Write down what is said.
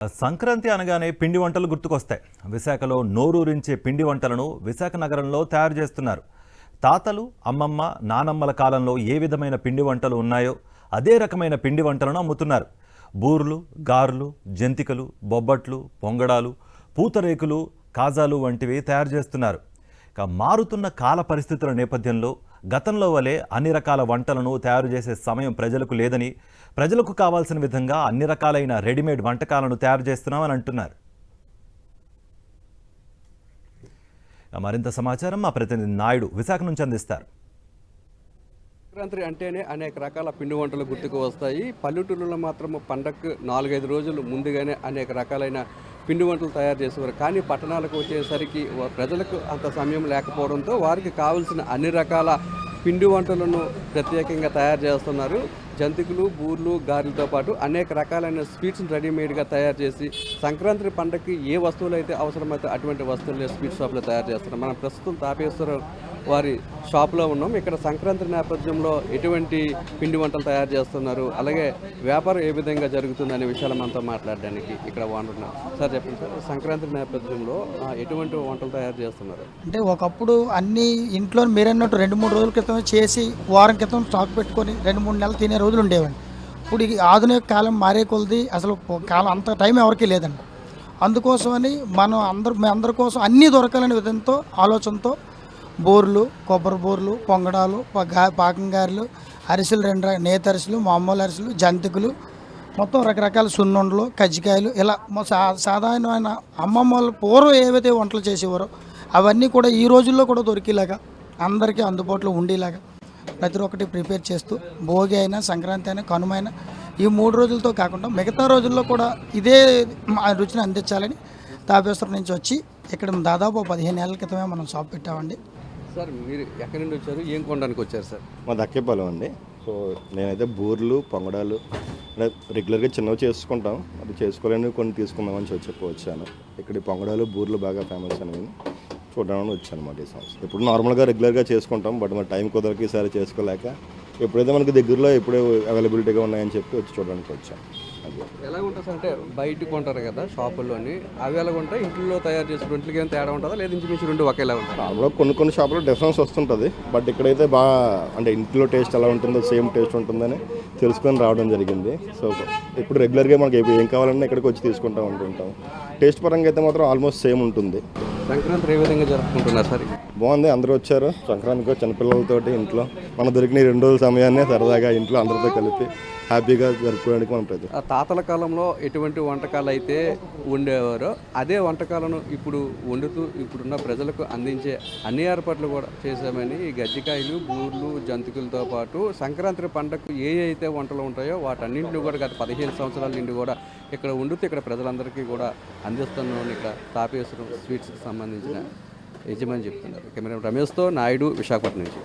సంక్రాంతి అనగానే పిండి వంటలు గుర్తుకొస్తాయి. విశాఖలో నోరూరించే పిండి వంటలను విశాఖ నగరంలో తయారు చేస్తున్నారు. తాతలు, అమ్మమ్మ, నానమ్మల కాలంలో ఏ విధమైన పిండి వంటలు ఉన్నాయో అదే రకమైన పిండి వంటలను అమ్ముతున్నారు. బూర్లు, గారెలు, జంతికలు, బొబ్బట్లు, పొంగడాలు, పూతరేకులు, కాజాలు వంటివి తయారు చేస్తున్నారు. ఇక మారుతున్న కాల పరిస్థితుల నేపథ్యంలో గతంలో వలె అన్ని రకాల వంటలను తయారు చేసే సమయం ప్రజలకు లేదని, ప్రజలకు కావాల్సిన విధంగా అన్ని రకాలైన రెడీమేడ్ వంటకాలను తయారు చేస్తున్నామని అంటున్నారు. మరింత సమాచారం మా ప్రతినిధి నాయుడు విశాఖ నుంచి అందిస్తారు. సంక్రాంతి అంటేనే అనేక రకాల పిండి వంటలు గుర్తుకు వస్తాయి. పల్లెటూళ్ళలో మాత్రం పండగకు 4-5 రోజులు ముందుగానే అనేక రకాలైన పిండి వంటలు తయారు చేసేవారు. కానీ పట్టణాలకు వచ్చేసరికి ప్రజలకు అంత సమయం లేకపోవడంతో వారికి కావాల్సిన అన్ని రకాల పిండి వంటలను ప్రత్యేకంగా తయారు చేస్తున్నారు. జంతికలు, బూర్లు, గారెలతో పాటు అనేక రకాలైన స్వీట్స్ని రెడీమేడ్గా తయారు చేసి సంక్రాంతి పండగకి ఏ వస్తువులు అయితే అవసరమైతే అటువంటి వస్తువులు స్వీట్ షాప్లో తయారు చేస్తున్నారు. మనం ప్రస్తుతం తాపేశ్వర వారి షాప్లో ఉన్నాం. ఇక్కడ సంక్రాంతి నేపథ్యంలో ఎటువంటి పిండి వంటలు తయారు చేస్తున్నారు, అలాగే వ్యాపారం ఏ విధంగా జరుగుతుంది అనే విషయాలు మనతో మాట్లాడడానికి ఇక్కడ ఉంటున్నాం. సార్ చెప్పండి సార్, సంక్రాంతి నేపథ్యంలో ఎటువంటి వంటలు తయారు చేస్తున్నారు? అంటే ఒకప్పుడు అన్ని ఇంట్లో మీరన్నట్టు 2-3 రోజుల క్రితం చేసి వారం క్రితం స్టాక్ పెట్టుకొని 2-3 నెలలు తినే రోజులు ఉండేవండి. ఇప్పుడు ఈ ఆధునిక కాలం మారే కొలది అసలు కాలం అంత టైం ఎవరికీ లేదండి. అందుకోసమని మీ అందరి కోసం అన్నీ దొరకాలనే విధంతో ఆలోచనతో బోర్లు, కొబ్బరి బోర్లు, పొంగడాలు, పాకం గారెలు, అరిసెలు, నేత అరిసెలు, మామూలు అరిసెలు, జంతికలు, మొత్తం రకరకాల సున్నుండలు, కజ్జికాయలు, ఇలా సాధారణమైన అమ్మమ్మ వాళ్ళు పూర్వం ఏవైతే వంటలు చేసేవారో అవన్నీ కూడా ఈ రోజుల్లో కూడా దొరికేలాగా అందరికీ అందుబాటులో ఉండేలాగా ప్రతి ఒక్కటి ప్రిపేర్ చేస్తూ భోగి అయినా, సంక్రాంతి అయినా, కనుమ అయినా ఈ 3 రోజులతో కాకుండా మిగతా రోజుల్లో కూడా ఇదే రుచిని అందించాలని తాపేశ్వరం నుంచి వచ్చి ఇక్కడ దాదాపు 15 ఏళ్ల క్రితమే మనం షాప్ పెట్టామండి. సార్ మీరు ఎక్కడి నుండి వచ్చారు, ఏం కొనడానికి వచ్చారు సార్? మా దక్కేపాలెం అండి. సో నేనైతే బూర్లు, పొంగడాలు రెగ్యులర్గా చిన్నవి చేసుకుంటాం, అది చేసుకోలేని కొన్ని తీసుకుందామని వచ్చాను. ఇక్కడ పొంగడాలు, బూర్లు బాగా ఫేమస్ అని చూడడానికి వచ్చాను అన్నమాట ఈ సంవత్సరం. ఇప్పుడు నార్మల్గా రెగ్యులర్గా చేసుకుంటాం, బట్ మన టైం కుదరకి ఈసారి చేసుకోలేక ఎప్పుడైతే మనకి దగ్గరలో ఎప్పుడే అవైలబిలిటీగా ఉన్నాయని చెప్పి వచ్చి చూడడానికి వచ్చాను. అది ఎలా ఉంటుంది సార్, అంటే బయటకు కొంటారు కదా షాపుల్లోని, అవి ఎలా ఉంటాయి, ఇంట్లో తయారు చేసి రెంట్లకి ఏమైనా తేడా ఉంటుందా, లేదా ఇంచుమించు రెండు ఒకేలా ఉంటుంది? నార్మల్గా కొన్ని షాపులో డిఫరెన్స్ వస్తుంటుంది, బట్ ఇక్కడైతే బాగా అంటే ఇంట్లో టేస్ట్ ఎలా ఉంటుందో సేమ్ టేస్ట్ ఉంటుందని తెలుసుకొని రావడం జరిగింది. సో ఇప్పుడు రెగ్యులర్గా మనకి ఏం కావాలన్నా ఇక్కడికి వచ్చి తీసుకుంటూ ఉంటుంటాం. టేస్ట్ పరంగా అయితే మాత్రం ఆల్మోస్ట్ సేమ్ ఉంటుంది. సంక్రాంతి ఏ విధంగా జరుపుకుంటున్నారు సార్? బాగుంది, అందరూ వచ్చారు సంక్రాంతికి చిన్నపిల్లలతోటి ఇంట్లో మన దొరికిన 2 రోజుల సమయాన్ని సరదాగా ఇంట్లో అందరితో కలిపి హ్యాపీగా జరుపుకోవడానికి మనం ప్రతి తాతల కాలంలో ఎటువంటి వంటకాలు అయితే ఉండేవారో అదే వంటకాలను ఇప్పుడు వండుతూ ఇప్పుడున్న ప్రజలకు అందించే అన్ని ఏర్పాట్లు కూడా చేసామని ఈ గజ్జికాయలు, బూర్లు, జంతికలతో పాటు సంక్రాంతి పండగకు ఏ అయితే వంటలు ఉంటాయో వాటన్నింటినీ కూడా గత 15 సంవత్సరాల నుండి కూడా ఇక్కడ వండుతూ ఇక్కడ ప్రజలందరికీ కూడా అందిస్తున్నామని ఇక్కడ తాపేశ్వరం స్వీట్స్కి సంబంధించిన యజమాని చెప్తున్నారు. కెమెరా రమేష్తో నాయుడు, విశాఖపట్నం నుంచి.